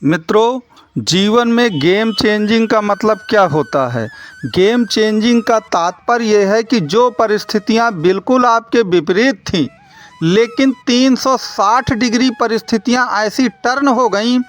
मित्रों, जीवन में गेम चेंजिंग का मतलब क्या होता है? गेम चेंजिंग का तात्पर्य यह है कि जो परिस्थितियां बिल्कुल आपके विपरीत थीं, लेकिन 360 डिग्री परिस्थितियां ऐसी टर्न हो गईं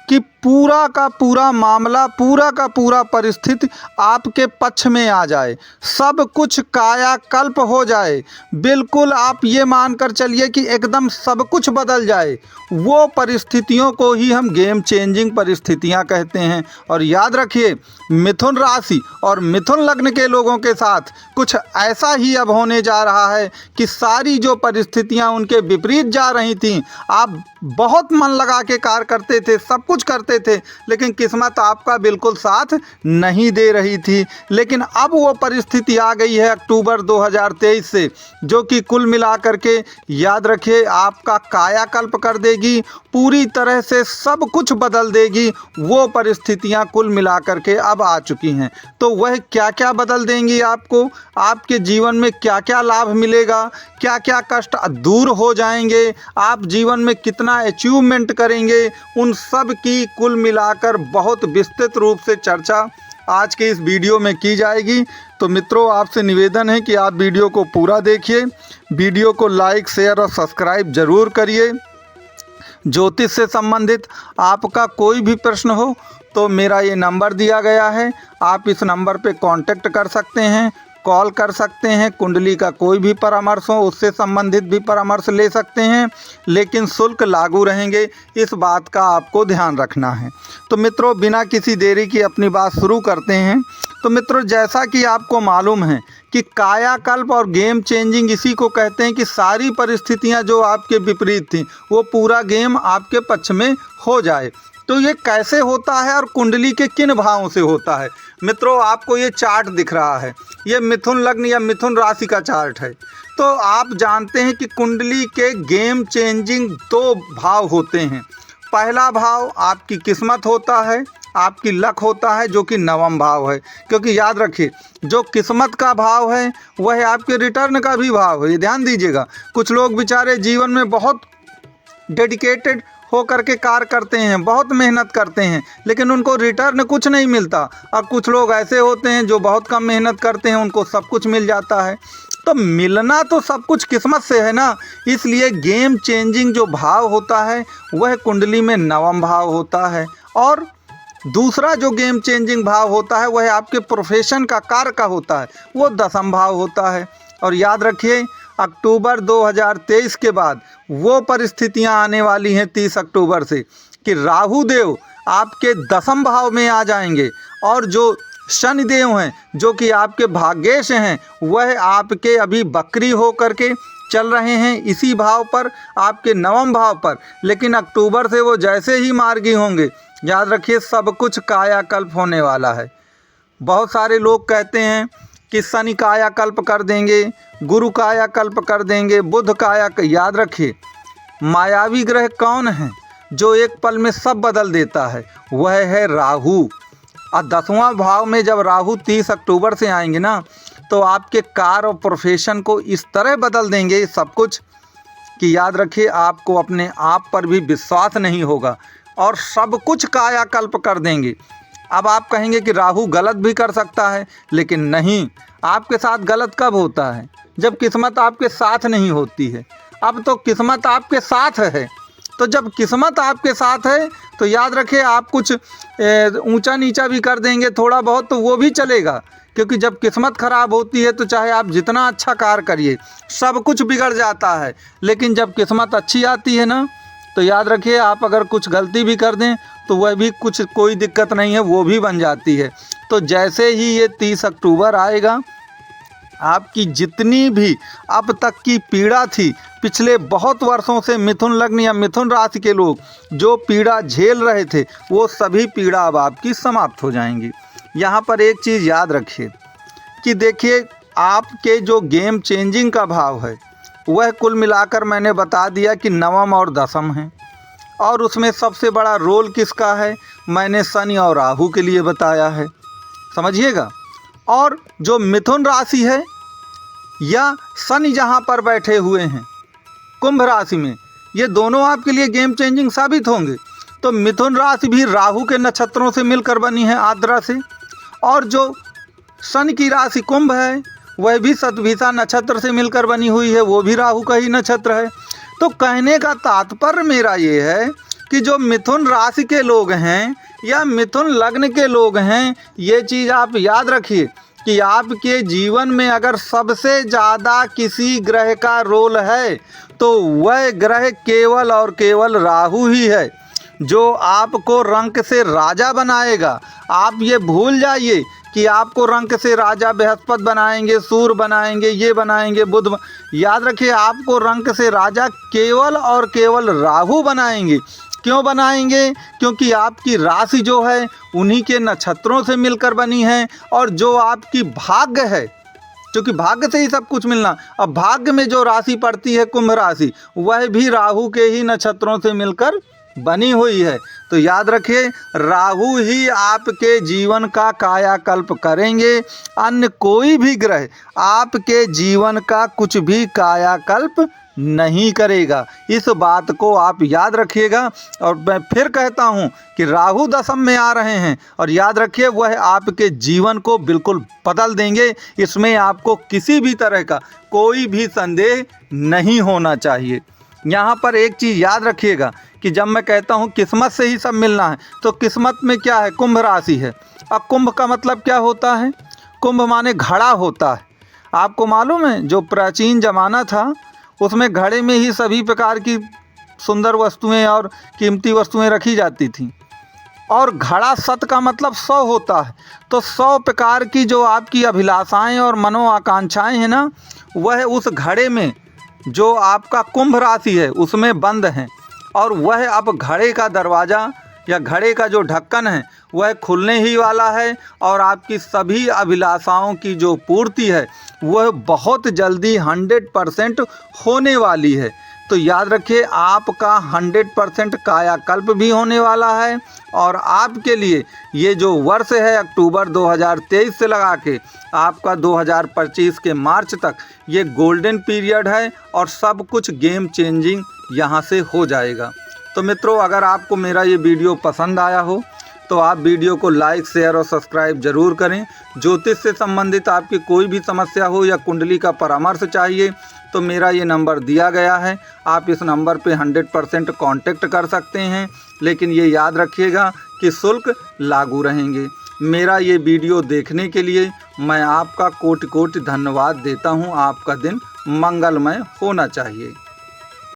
कि पूरा का पूरा मामला, पूरा का पूरा परिस्थिति आपके पक्ष में आ जाए, सब कुछ कायाकल्प हो जाए। बिल्कुल आप ये मानकर चलिए कि एकदम सब कुछ बदल जाए। वो परिस्थितियों को ही हम गेम चेंजिंग परिस्थितियां कहते हैं। और याद रखिए, मिथुन राशि और मिथुन लग्न के लोगों के साथ कुछ ऐसा ही अब होने जा रहा है कि सारी जो परिस्थितियां उनके विपरीत जा रही थीं, आप बहुत मन लगा के कार्य करते थे, सब कुछ करते थे, लेकिन किस्मत आपका बिल्कुल साथ नहीं दे रही थी। लेकिन अब वो परिस्थिति आ गई है अक्टूबर 2023 से, जो कि कुल मिलाकर के याद रखिए आपका कायाकल्प कर देगी, पूरी तरह से सब कुछ बदल देगी। वो परिस्थितियां कुल मिलाकर के अब आ चुकी हैं। तो वह क्या क्या बदल देंगी आपको, आपके जीवन में क्या क्या लाभ मिलेगा, क्या क्या कष्ट दूर हो जाएंगे, आप जीवन में कितना अचीवमेंट करेंगे, उन सब की कुल मिलाकर बहुत विस्तृत रूप से चर्चा आज के इस वीडियो में की जाएगी। तो मित्रों, आपसे निवेदन है कि आप वीडियो को पूरा देखिए, वीडियो को लाइक, शेयर और सब्सक्राइब ज़रूर करिए। ज्योतिष से संबंधित आपका कोई भी प्रश्न हो तो मेरा ये नंबर दिया गया है, आप इस नंबर पे कांटेक्ट कर सकते हैं, कॉल कर सकते हैं। कुंडली का कोई भी परामर्श हो, उससे संबंधित भी परामर्श ले सकते हैं, लेकिन शुल्क लागू रहेंगे, इस बात का आपको ध्यान रखना है। तो मित्रों, बिना किसी देरी की अपनी बात शुरू करते हैं। तो मित्रों, जैसा कि आपको मालूम है कि कायाकल्प और गेम चेंजिंग इसी को कहते हैं कि सारी परिस्थितियां जो आपके विपरीत थीं, वो पूरा गेम आपके पक्ष में हो जाए। तो ये कैसे होता है और कुंडली के किन भावों से होता है? मित्रों, आपको ये चार्ट दिख रहा है, ये मिथुन लग्न या मिथुन राशि का चार्ट है। तो आप जानते हैं कि कुंडली के गेम चेंजिंग दो भाव होते हैं। पहला भाव आपकी किस्मत होता है, आपकी लक होता है, जो कि नवम भाव है। क्योंकि याद रखिए, जो किस्मत का भाव है वह आपके रिटर्न का भी भाव है, ये ध्यान दीजिएगा। कुछ लोग बेचारे जीवन में बहुत डेडिकेटेड हो करके कार्य करते हैं, बहुत मेहनत करते हैं, लेकिन उनको रिटर्न कुछ नहीं मिलता। और कुछ लोग ऐसे होते हैं जो बहुत कम मेहनत करते हैं, उनको सब कुछ मिल जाता है। तो मिलना तो सब कुछ किस्मत से है ना। इसलिए गेम चेंजिंग जो भाव होता है वह कुंडली में नवम भाव होता है। और दूसरा जो गेम चेंजिंग भाव होता है वह आपके प्रोफेशन का, कार्य का होता है, वो दसम भाव होता है। और याद रखिए, अक्टूबर 2023 के बाद वो परिस्थितियां आने वाली हैं 30 अक्टूबर से कि राहु देव आपके दसम भाव में आ जाएंगे, और जो शनि देव हैं जो कि आपके भाग्येश हैं, वह आपके अभी बकरी हो करके चल रहे हैं इसी भाव पर, आपके नवम भाव पर। लेकिन अक्टूबर से वो जैसे ही मार्गी होंगे, याद रखिए सब कुछ कायाकल्प होने वाला है। बहुत सारे लोग कहते हैं कि शनि कायाकल्प कर देंगे, गुरु कायाकल्प कर देंगे, बुध याद रखिए, मायावी ग्रह कौन है जो एक पल में सब बदल देता है? वह है राहु। और 10वां भाव में जब राहु 30 अक्टूबर से आएंगे ना, तो आपके कार्य और प्रोफेशन को इस तरह बदल देंगे सब कुछ कि याद रखिए आपको अपने आप पर भी विश्वास नहीं होगा, और सब कुछ कायाकल्प कर देंगे। अब आप कहेंगे कि राहु गलत भी कर सकता है, लेकिन नहीं, आपके साथ गलत कब होता है? जब किस्मत आपके साथ नहीं होती है। अब तो किस्मत आपके साथ है, तो जब किस्मत आपके साथ है तो याद रखिए आप कुछ ऊंचा नीचा भी कर देंगे थोड़ा बहुत, तो वो भी चलेगा। क्योंकि जब किस्मत ख़राब होती है तो चाहे आप जितना अच्छा कार्य करिए, सब कुछ बिगड़ जाता है। लेकिन जब किस्मत अच्छी आती है ना, तो याद रखिए आप अगर कुछ गलती भी कर दें तो वह भी कुछ कोई दिक्कत नहीं है, वो भी बन जाती है। तो जैसे ही ये 30 अक्टूबर आएगा, आपकी जितनी भी अब तक की पीड़ा थी, पिछले बहुत वर्षों से मिथुन लग्न या मिथुन राशि के लोग जो पीड़ा झेल रहे थे, वो सभी पीड़ा अब आपकी समाप्त हो जाएंगी। यहाँ पर एक चीज़ याद रखिए कि देखिए, आपके जो गेम चेंजिंग का भाव है वह कुल मिलाकर मैंने बता दिया कि नवम और दसम है। और उसमें सबसे बड़ा रोल किसका है? मैंने शनि और राहु के लिए बताया है, समझिएगा। और जो मिथुन राशि है या शनि जहाँ पर बैठे हुए हैं कुंभ राशि में, ये दोनों आपके लिए गेम चेंजिंग साबित होंगे। तो मिथुन राशि भी राहु के नक्षत्रों से मिलकर बनी है, आर्द्रा से। और जो शनि की राशि कुंभ है वह भी शतभिषा नक्षत्र से मिलकर बनी हुई है, वो भी राहु का ही नक्षत्र है। तो कहने का तात्पर्य मेरा ये है कि जो मिथुन राशि के लोग हैं या मिथुन लग्न के लोग हैं, ये चीज़ आप याद रखिए कि आपके जीवन में अगर सबसे ज़्यादा किसी ग्रह का रोल है तो वह ग्रह केवल और केवल राहु ही है, जो आपको रंक से राजा बनाएगा। आप ये भूल जाइए कि आपको रंक से राजा बृहस्पति बनाएंगे, सूर्य बनाएंगे, ये बनाएंगे, बुध याद रखिए आपको रंक से राजा केवल और केवल राहु बनाएंगे। क्यों बनाएंगे? क्योंकि आपकी राशि जो है उन्हीं के नक्षत्रों से मिलकर बनी है, और जो आपकी भाग्य है, क्योंकि भाग्य से ही सब कुछ मिलना। अब भाग्य में जो राशि पड़ती है कुंभ राशि, वह भी राहु के ही नक्षत्रों से मिलकर बनी हुई है। तो याद रखिए राहु ही आपके जीवन का कायाकल्प करेंगे, अन्य कोई भी ग्रह आपके जीवन का कुछ भी कायाकल्प नहीं करेगा। इस बात को आप याद रखिएगा। और मैं फिर कहता हूँ कि राहु दशम में आ रहे हैं, और याद रखिए वह आपके जीवन को बिल्कुल बदल देंगे। इसमें आपको किसी भी तरह का कोई भी संदेह नहीं होना चाहिए। यहाँ पर एक चीज़ याद रखिएगा कि जब मैं कहता हूँ किस्मत से ही सब मिलना है, तो किस्मत में क्या है? कुंभ राशि है। अब कुंभ का मतलब क्या होता है? कुंभ माने घड़ा होता है। आपको मालूम है जो प्राचीन ज़माना था उसमें घड़े में ही सभी प्रकार की सुंदर वस्तुएं और कीमती वस्तुएं रखी जाती थीं। और घड़ा सत का मतलब 100 होता है। तो 100 प्रकार की जो आपकी अभिलाषाएं और मनोआकांक्षाएं हैं ना, वह उस घड़े में जो आपका कुंभ राशि है उसमें बंद हैं। और वह अब घड़े का दरवाज़ा या घड़े का जो ढक्कन है वह खुलने ही वाला है, और आपकी सभी अभिलाषाओं की जो पूर्ति है वह बहुत जल्दी 100% होने वाली है। तो याद रखिए आपका 100% कायाकल्प भी होने वाला है। और आपके लिए ये जो वर्ष है अक्टूबर 2023 से लगा के आपका 2025 के मार्च तक ये गोल्डन पीरियड है, और सब कुछ गेम चेंजिंग यहाँ से हो जाएगा। तो मित्रों, अगर आपको मेरा ये वीडियो पसंद आया हो तो आप वीडियो को लाइक, शेयर और सब्सक्राइब जरूर करें। ज्योतिष से संबंधित आपकी कोई भी समस्या हो या कुंडली का परामर्श चाहिए तो मेरा ये नंबर दिया गया है, आप इस नंबर पे 100% कांटेक्ट कर सकते हैं। लेकिन ये याद रखिएगा कि शुल्क लागू रहेंगे। मेरा ये वीडियो देखने के लिए मैं आपका कोटि कोटि धन्यवाद देता हूँ। आपका दिन मंगलमय होना चाहिए।